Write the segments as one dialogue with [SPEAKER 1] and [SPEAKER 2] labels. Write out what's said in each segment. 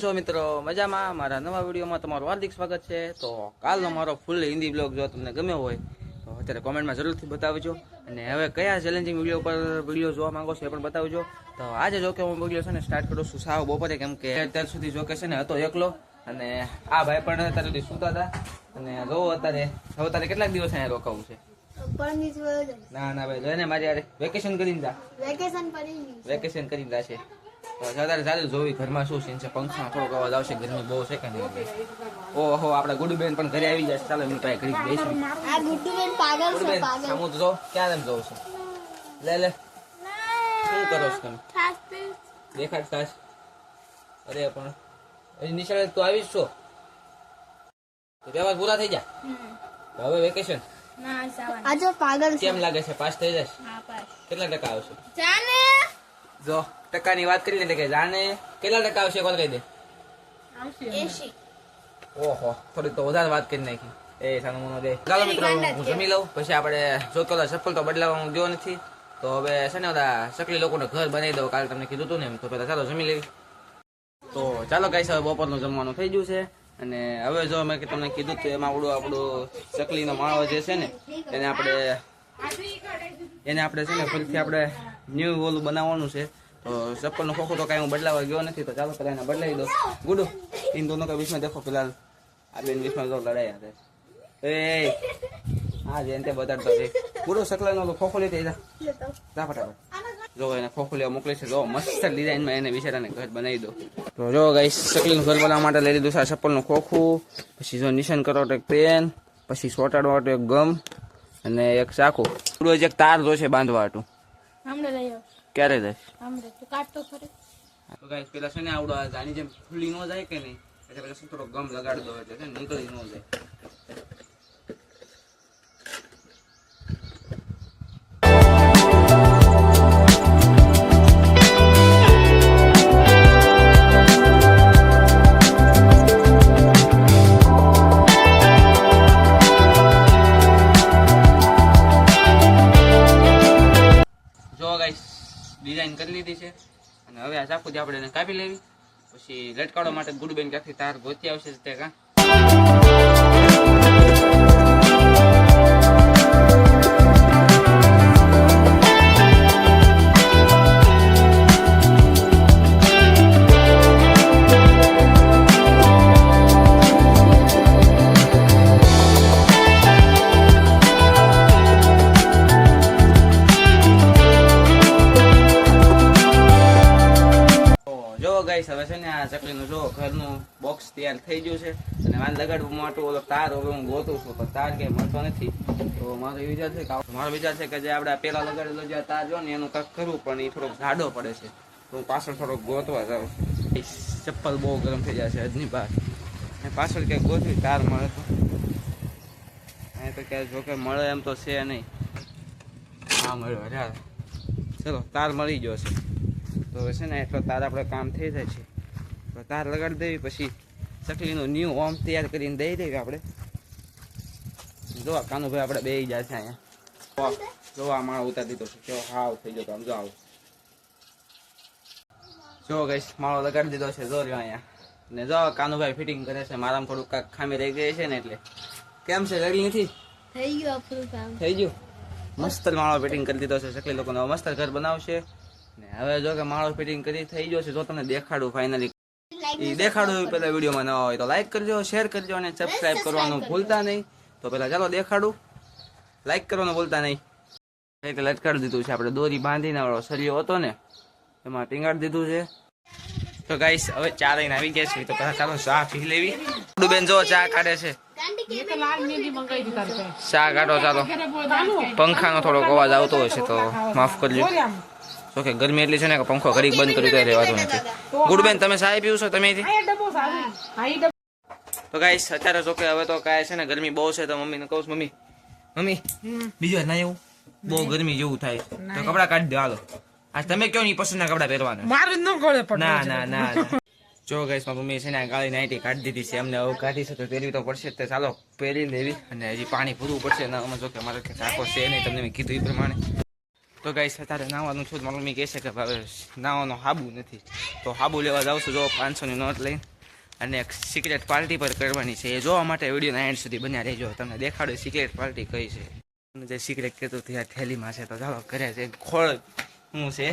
[SPEAKER 1] છો મિત્રો? મજામાં? મારા નવા વિડીયોમાં તમારું હાર્દિક સ્વાગત છે। તો કાલનો મારો ફૂલ હિન્દી બ્લોગ જો તમને ગમ્યો હોય તો અત્યારે કોમેન્ટમાં જરૂરથી બતાવજો, અને હવે કયા ચેલેન્જિંગ વિડીયો પર વિડીયો જોવા માંગો છો એ પણ બતાવજો। તો આજે જો કે હું વિડીયો છે ને સ્ટાર્ટ કરું છું સાવ બપોરે, કેમ કે અત્યાર સુધી જો કે છે ને હતો એકલો, અને આ ભાઈ પણ અત્યારે સુધી સૂતા હતા, અને જો અત્યારે કેટલાક દિવસ અહીંયા રોકાવું છે? ના ના ભાઈ જોઈને મારી યાર વેકેશન કરીને જા, વેકેશન કરીને જાશે। તો અત્યારે ચાલુ જોવી ઘરમાં શું સીન છે, પંખા થોડોક અવાજ આવશે, ગરમી બહુ છે કે નહીં? ઓહો આપડા ગુડુબેન પણ ઘરે આવી જશે, ચાલો એમની પાસે ઘડીક બેસી।
[SPEAKER 2] આ ગુડ્ડુબેન પાગલ છે, પાગલ।
[SPEAKER 1] સામુ તો જો ક્યાં એમ જોઉં છું, લે લે શું કરો છો તમે? દેખાડ ખાસ। અરે પણ હજી નિશાળે તો આવીશ છો તો વ્યવહાર પૂરા થઈ જા, હવે વેકેશન
[SPEAKER 2] આજો પાગલ છે।
[SPEAKER 1] કેમ લાગે છે, પાસ થઈ જશે? કેટલા ટકા આવશે? જાને જો ટકાની વાત કરી લે કે જાને કેટલા ટકા આવશે કોલ કહી દે?
[SPEAKER 2] 80।
[SPEAKER 1] ઓહો થોડીક તો વધારે વાત કરી નાખી। એ સાનું મોનો દે, ચાલો મિત્રો હું જમી લઉં, પછી આપણે જો કે ચપ્પલ તો બદલાવાનું ગયો નથી, તો હવે છે ને ઓલા સકલી લોકોને ઘર બનાવી દઉં, કાલે તમને કીધું હતું ને એમ। તો પેલા ચાલો જમી લેવી। તો ચાલો ગાઈસ હવે બપોરનું જમવાનું થઈ ગયું છે, અને હવે જો મેં તમને કીધું તો એમાં આપણું ચકલીનો માળો જે છે ને એને આપણે છે ને ફરીથી આપણે ન્યૂ ઓલું બનાવવાનું છે। તો ચપ્પલનું ખોખું તો કાંઈ હું બદલાવા ગયો નથી, તો ચાલો પેલા એને બદલાવી દો। ગુડુ इन दोनों के बीच में देखो फिलहाल આ બેન बीच में जो लड़ाई आते ए हाँ जयंते बताता है गुडू सकलाનો ખોખો લેતી જા ફટાફટ જો એને ખોખો લેવા મોકલે છે। જો મસ્ત ડિઝાઇનમાં એને બિચારાને ઘર બનાવી દો। તો જો ગાઈસ શકલીનું ઘર બનાવવા માટે લઈ લીધું છે ચપ્પલનું ખોખું, પછી જો નિશાન કરો તો એક પેન, પછી સોટાડવા માટે એક ગમ અને એક ચાકુ, થોડું એક તાર જોશે બાંધવા હતું।
[SPEAKER 2] હમણે લઈ આવ, ક્યારે જાય? હમણે તો કાટ તો ખરી।
[SPEAKER 1] તો ગાઈસ પેલા છે ને આવડો આની જેમ ખુલ્લી ન જાય કે નહીં, એટલે પેલા શું થોડો ગમ લગાડી દો એટલે છે નીકળી ન જાય। જો ગાઈસ ડિઝાઇન કરી લીધી છે, અને હવે આ ચાકુથી આપણે એને કાપી લેવી, પછી લટકાડવા માટે ગુડબેન ક્યાંથી તાર ગોતી આવશે તે કાં। ગાઈસ હવે છે ને આ ચકલીનું જો ઘરનું બોક્સ તૈયાર થઈ ગયું છે, અને વાલ લગાડવા માટે ઓલો તાર હવે હું ગોતું છું, પણ તાર કે મળતો નથી। તો મારો વિચાર છે કે જે આપણે પેલા લગાડેલો જે તાર જો ને એનું કાંક કરવું, પણ એ થોડોક જાડો પડે છે, તો હું પાછળ થોડોક ગોતવા જાઉં। ચપ્પલ બહુ ગરમ થઈ જાય છે આજની બહાર, પાછળ ક્યાંક ગોતવી તાર મળે તો, અહીં તો ક્યાંક જો કે મળે એમ તો છે નહીં। હા મળ્યો, અરે ચલો તાર મળી ગયો છે। તો છે ને એટલો તાર આપણે કામ થઈ જાય છે, તો તાર લગાડી દેવી, પછી ચકલીનું ન્યૂ હોમ તૈયાર કરીને દઈ દેવી આપણે। જો કાનુભાઈ આપણે બેસી જાય છે અહીંયા, જો આ માળો ઉતારી દીધો છે, કેવો હાવ થઈ ગયો, આમ જો આવું જો ગઈશ માળો લગાડી દીધો છે, જો રહ્યો અહીંયા। ને જો કાનુભાઈ ફિટિંગ કરે છે, મારામાં થોડુંક કાંક ખામી રહી ગઈ છે ને, એટલે કેમ છે રેડી નથી
[SPEAKER 2] થઈ ગયું આપણું કામ,
[SPEAKER 1] થઈ ગયું મસ્ત માળો ફિટિંગ કરી દીધો છે, ચકલી લોકોને મસ્ત ઘર બનાવશે। ને હવે જો કે માળો ફિટિંગ કરી થઈ ગયો છે, જો તમને દેખાડું ફાઇનલી એ દેખાડું પેલા વિડીયોમાં નવા હોય તો લાઈક કરજો, શેર કરજો, અને સબસ્ક્રાઇબ કરવાનું ભૂલતા નહીં। તો પેલા ચાલો દેખાડું, લાઈક કરવાનું ભૂલતા નહીં। એટલે લટકાડી દીધું છે આપણે, દોરી બાંધીને વાળો સરિયો હતો ને એમાં ટીંગાડી દીધું છે। તો ગાઈસ હવે ચા લઈને આવી ગયા છે, તો પેલા ચાલો ચા પી લેવી। બેન જો ચા કાઢે છે, ચા કાઢો ચાલો। પંખાનો થોડોક અવાજ આવતો હોય છે તો માફ કરજો, તો કે ગરમી એટલી છે ને કે પંખો ઘડીક બંધ કર્યું તો રહેવાતું નથી। ગુડબેન તમે ચાય પીવું છો તમે? તો ગાઈસ અત્યારે જો કે હવે તો કાંઈ છે ને ગરમી બહુ છે, તો મમ્મીને કહું છું મમ્મી બીજું ના એવું બહુ ગરમી જેવું થાય તો કપડા કાઢી દો હાલો। આજ તમે કયો નહીં પસંદના કપડા પહેરવાના? ના ના ના જો ગાઈસ મારી મમ્મી છે ને ગાળી નાઈટી કાઢી દીધી છે, એમને હવે કાઢી છે તો પહેરવી તો પડશે, તો ચાલો પહેરી લેવી, અને હજી પાણી પૂરવું પડશે। ના જો કે મારે ચાકો છે નહીં, તમને મેં કીધું એ પ્રમાણે। તો ગાઈસ અત્યારે નાવાનું છું, મારી મમ્મી કહે છે કે હવે નાવાનો હાબુ નથી, તો હાબુ લેવા જાઉં છું, જો 500ની નોટ લઈને। અને એક સિક્રેટ પાર્ટી પર કરવાની છે. એ જોવા માટે વિડીયોના એન્ડ સુધી બન્યા રહેજો. તમને દેખાડો સિક્રેટ પાર્ટી કઈ છે. જે સિક્રેટ કહેતું હતું આ થેલીમાં છે. તો ચાલો કરે છે ખોળ શું છે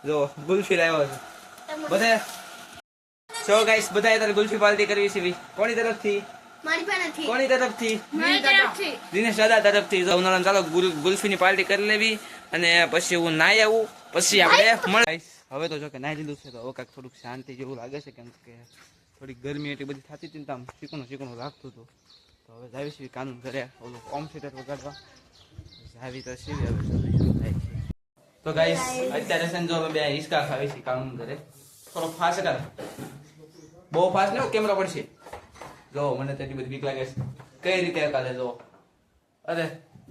[SPEAKER 1] જો ગુલ્ફી લાવ્યો છે બધા. સો ગાઈસ બધા તારે ગુલ્ફી પાર્ટી કરવી છે. કોની તરફથી?
[SPEAKER 2] મારી પાસે નથી.
[SPEAKER 1] કોની તરફથી?
[SPEAKER 2] મારી તરફથી.
[SPEAKER 1] દિનેશ દાદા તરફથી. તો ઉનાળામાં ચાલો ગુલ્ફીની પાર્ટી કરી લેવી અને પછી હું નાઈ આવું પછી આપણે મળે. હવે તો જો કે નાઈ લીધું છે તો હવે કાંઈક થોડુંક શાંતિ જેવું લાગે છે કેમ કે થોડી ગરમી એટલી બધી થતી હતી ને આમ ચીકણું લાગતું હતું. તો હવે જાવી છીએ કાનૂન કરે ઓલું હોમ થિયેટર વગાડવા જાવી તો સીવી હવે શું થાય છે. તો ગાઈસ અત્યારે છે ને જો બે હિસકા ખાવી છે કાનૂન કરે. થોડો ફાસ્ટ કર, બહુ ફાસ્ટ ને કેમેરા પડશે. જો મને તો એટલી બધી બીક લાગે છે. કઈ રીતે કાલે જો અરે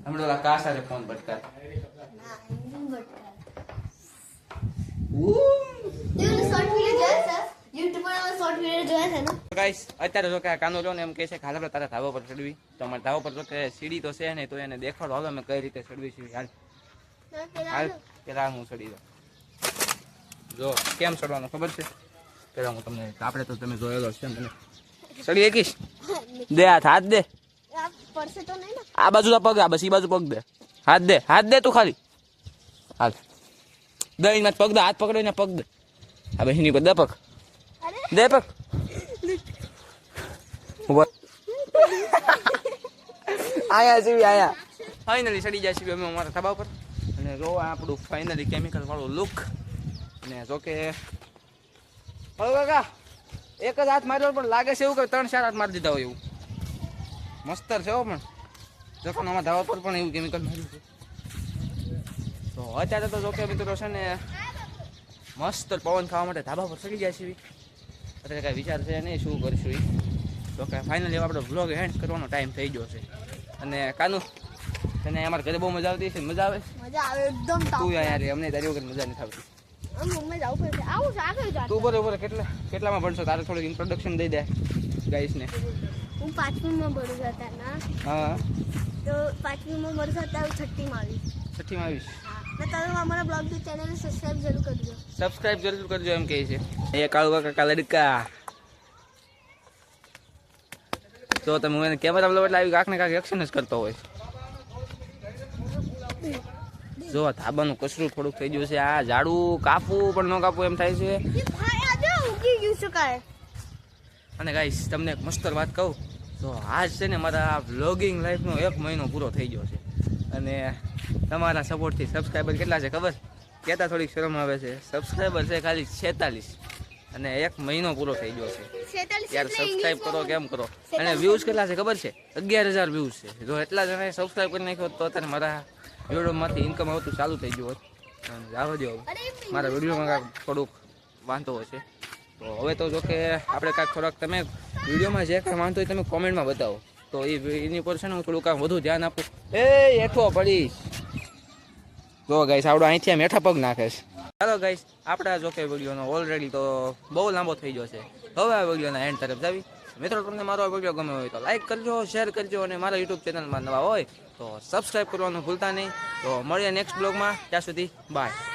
[SPEAKER 1] હમણાં ઓલા કાસારે ફોન પટકાર અત્યારે જો કે કાનો જો ને એમ કહે છે કે હાલ આપણે તારા ધાબા પર ચડવી. તો અમારા ધાબા પર જો કે સીડી તો છે નહીં તો એને દેખાડો હાલો અમે કઈ રીતે ચડવી છે. હાલ પેલા હું ચડી દઉં. જો કેમ ચડવાનું ખબર છે પેલા હું તમને આપણે તો તમે જોયેલો છે ને ચડી એકીશ દે હાથ દે આ બાજુ પગ આ બસ એ બાજુ પગ દે હાથ દે તું ખાલી હાલ દહીં માં પગ દે હાથ પકડો ને પગ દે આ બસ એની પર દે પગ દે પગ આયા સીવી આયા ફાઇનલી ચડી જાય છે અમે અમારા ધાબા પર. અને જો આપણું ફાઇનલી કેમિકલ વાળું લુક. અને જો કે કાકા એક જ હાથ માર્યો પણ લાગે છે એવું કે 3-4 હાથ મારી દીધા હોય એવું. મસ્તર છે પણ જો કે અમારા ધાબા પર પણ એવું કેમિકલ માર્યું છે. તો અત્યારે તો જો કે મિત્રો છે ને મસ્ત પવન ખાવા માટે ધાબા પર ચડી જાય છે. અત્યારે કાંઈ વિચાર છે નહીં શું કરીશું એ. તો કે ફાઇનલી આપણો વ્લોગ એન્ડ કરવાનો ટાઈમ થઈ ગયો છે. અને કાનુ તને અમારા ઘરે બહુ મજા આવતી છે? મજા આવે
[SPEAKER 2] એકદમ
[SPEAKER 1] તું યાર અમને તારી વગર મજા નથી આવતી. તું બરોબર કેટલામાં ભણશો? તારે થોડું ઇન્ટ્રોડક્શન દઈ દે ગાઈસ ને.
[SPEAKER 2] હું 5મીમાં ભણું છું અત્યારના.
[SPEAKER 1] હા
[SPEAKER 2] તો 5મીમાં ભણું છું અત્યારે 6ઠ્ઠીમાં આવીશ.
[SPEAKER 1] 6ઠ્ઠીમાં આવીશ.
[SPEAKER 2] તો તમે અમારા બ્લોગ ચેનલને સબસ્ક્રાઇબ જરૂર કરજો.
[SPEAKER 1] સબસ્ક્રાઇબ જરૂર કરજો એમ કહે છે એ કાળુ કાકા લડકા. તો તમે એને કેમેરા લો એટલે આવી કાંક ને કાંક એક્શન જ કરતો હોય. જો ધાબાનું કચરું થોડુંક થઈ ગયું છે. આ ઝાડું કાપવું પણ ન કાપવું એમ થાય છે. અને ગાઈસ તમને એક મસ્ત વાત કહું તો આજ છે ને મારા વ્લોગિંગ લાઈફનો 1 મહિનો પૂરો થઈ ગયો છે. અને તમારા સપોર્ટથી સબસ્ક્રાઈબર કેટલા છે ખબર? કહેતા થોડીક શરમ આવે છે. સબસ્ક્રાઈબર છે ખાલી 46 અને 1 મહિનો પૂરો થઈ ગયો છે. યાર સબસ્ક્રાઈબ કરો કેમ કરો. અને વ્યૂઝ કેટલા છે ખબર છે? 11,000 વ્યૂઝ છે. જો એટલા જણાએ સબસ્ક્રાઈબ કરી નાખ્યો તો અત્યારે મારા વિડીયોમાંથી ઇન્કમ આવતું ચાલુ થઈ ગયું હોત. જાવ દો મારા વિડીયોમાં થોડુંક વાંધો હશે. તો હવે તો જો કે આપણે કાંઈક થોડાક તમે વિડીયોમાં જે કાંઈ વાંધો હોય તમે કોમેન્ટમાં બતાવો તો એની પર છે ને હું થોડું કામ વધુ ધ્યાન આપું. હેઠો પડીશ. જો ગાઈસ આવડો અહીંથી આમ હેઠા પગ નાખે છે. ચાલો ગાઈસ આપણા જો કે વિડીયોનો ઓલરેડી તો બહુ લાંબો થઈ ગયો છે. હવે આ વિડીયોના એન્ડ તરફ જાવી. મિત્રો તમને મારો વિડીયો ગમે હોય તો લાઈક કરજો, શેર કરજો અને મારા યુટ્યુબ ચેનલમાં નવા હોય તો સબસ્ક્રાઈબ કરવાનું ભૂલતા નહીં. તો મળીએ નેક્સ્ટ બ્લોગમાં. ત્યાં સુધી બાય.